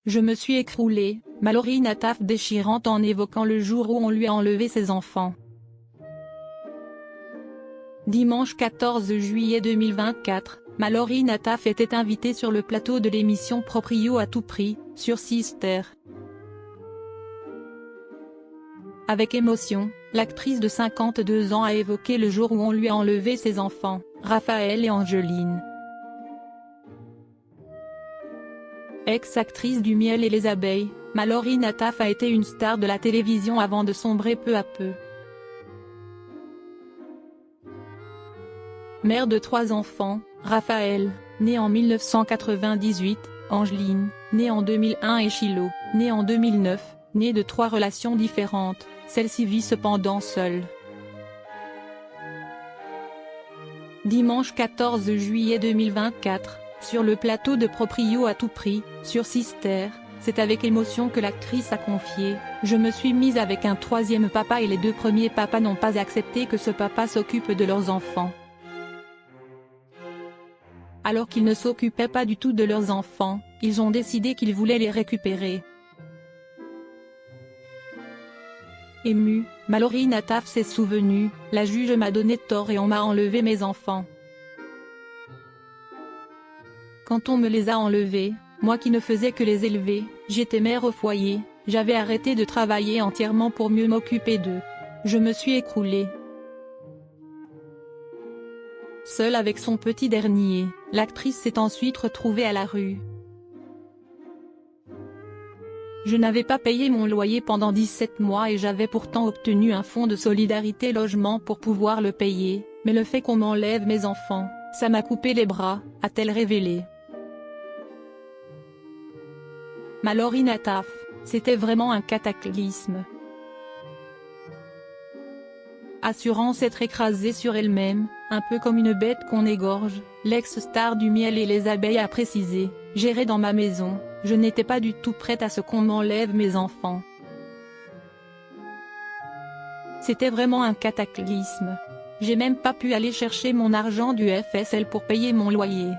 Je me suis écroulée, Mallory Nataf déchirante en évoquant le jour où on lui a enlevé ses enfants. Dimanche 14 juillet 2024, Mallory Nataf était invitée sur le plateau de l'émission Proprio à tout prix, sur Sister. Avec émotion, l'actrice de 52 ans a évoqué le jour où on lui a enlevé ses enfants, Raphaël et Angeline. Ex-actrice du Miel et les abeilles, Mallory Nataf a été une star de la télévision avant de sombrer peu à peu. Mère de 3 enfants, Raphaël, né en 1998, Angeline, née en 2001 et Shiloh, né en 2009, née de 3 relations différentes, celle-ci vit cependant seule. Dimanche 14 juillet 2024, sur le plateau de Proprio à tout prix, sur Sister, c'est avec émotion que l'actrice a confié « Je me suis mise avec un 3e papa et les 2 premiers papas n'ont pas accepté que ce papa s'occupe de leurs enfants. Alors qu'ils ne s'occupaient pas du tout de leurs enfants, ils ont décidé qu'ils voulaient les récupérer. » Émue, Mallory Nataf s'est souvenue, « La juge m'a donné tort et on m'a enlevé mes enfants. Quand on me les a enlevés, moi qui ne faisais que les élever, j'étais mère au foyer, j'avais arrêté de travailler entièrement pour mieux m'occuper d'eux. Je me suis écroulée. » Seule avec son petit dernier, l'actrice s'est ensuite retrouvée à la rue. Je n'avais pas payé mon loyer pendant 17 mois et j'avais pourtant obtenu un fonds de solidarité logement pour pouvoir le payer, mais le fait qu'on m'enlève mes enfants, ça m'a coupé les bras, a-t-elle révélé. Mallory Nataf, c'était vraiment un cataclysme. Assurant s'être écrasée sur elle-même, un peu comme une bête qu'on égorge, l'ex-star du Miel et les abeilles a précisé « J'irai dans ma maison, je n'étais pas du tout prête à ce qu'on m'enlève mes enfants. C'était vraiment un cataclysme. J'ai même pas pu aller chercher mon argent du FSL pour payer mon loyer. »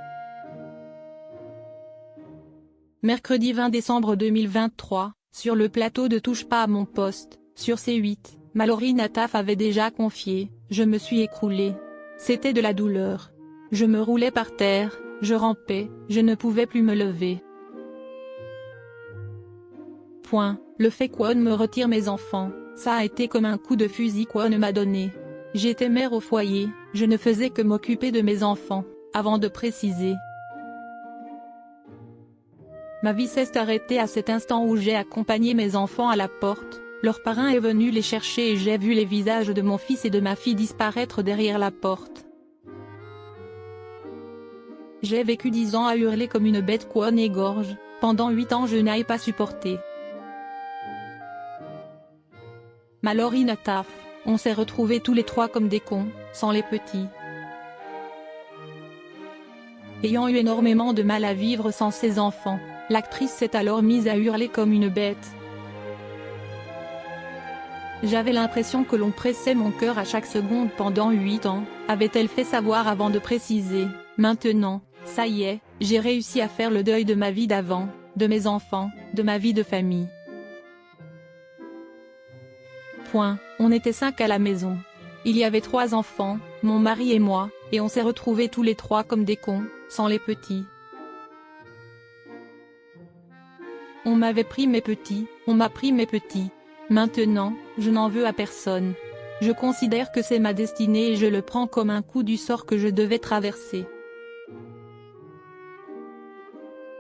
Mercredi 20 décembre 2023, sur le plateau de Touche pas à mon poste, sur C8, Mallory Nataf avait déjà confié « Je me suis écroulée. C'était de la douleur. Je me roulais par terre, je rampais, je ne pouvais plus me lever. Le fait qu'on me retire mes enfants, ça a été comme un coup de fusil qu'on m'a donné. J'étais mère au foyer, je ne faisais que m'occuper de mes enfants, avant de préciser. Ma vie s'est arrêtée à cet instant où j'ai accompagné mes enfants à la porte, leur parrain est venu les chercher et j'ai vu les visages de mon fils et de ma fille disparaître derrière la porte. J'ai vécu 10 ans à hurler comme une bête qu'on égorge, pendant 8 ans je n'ai pas supporté. Mallory Nataf, on s'est retrouvés tous les 3 comme des cons, sans les petits. Ayant eu énormément de mal à vivre sans ses enfants, l'actrice s'est alors mise à hurler comme une bête. J'avais l'impression que l'on pressait mon cœur à chaque seconde pendant 8 ans, avait-elle fait savoir avant de préciser, maintenant, ça y est, j'ai réussi à faire le deuil de ma vie d'avant, de mes enfants, de ma vie de famille. On était 5 à la maison. Il y avait 3 enfants, mon mari et moi, et on s'est retrouvés tous les 3 comme des cons, sans les petits. On m'avait pris mes petits, on m'a pris mes petits. Maintenant, je n'en veux à personne. Je considère que c'est ma destinée et je le prends comme un coup du sort que je devais traverser.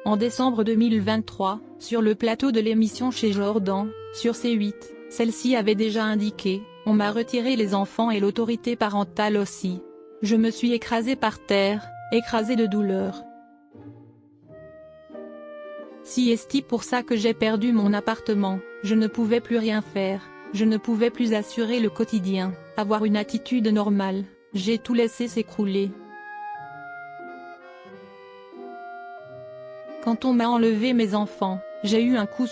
En décembre 2023, sur le plateau de l'émission Chez Jordan, sur C8, celle-ci avait déjà indiqué « On m'a retiré les enfants et l'autorité parentale aussi. Je me suis écrasée par terre, écrasée de douleur. Si est pour ça que j'ai perdu mon appartement, je ne pouvais plus rien faire, je ne pouvais plus assurer le quotidien, avoir une attitude normale, j'ai tout laissé s'écrouler. Quand on m'a enlevé mes enfants, j'ai eu un coup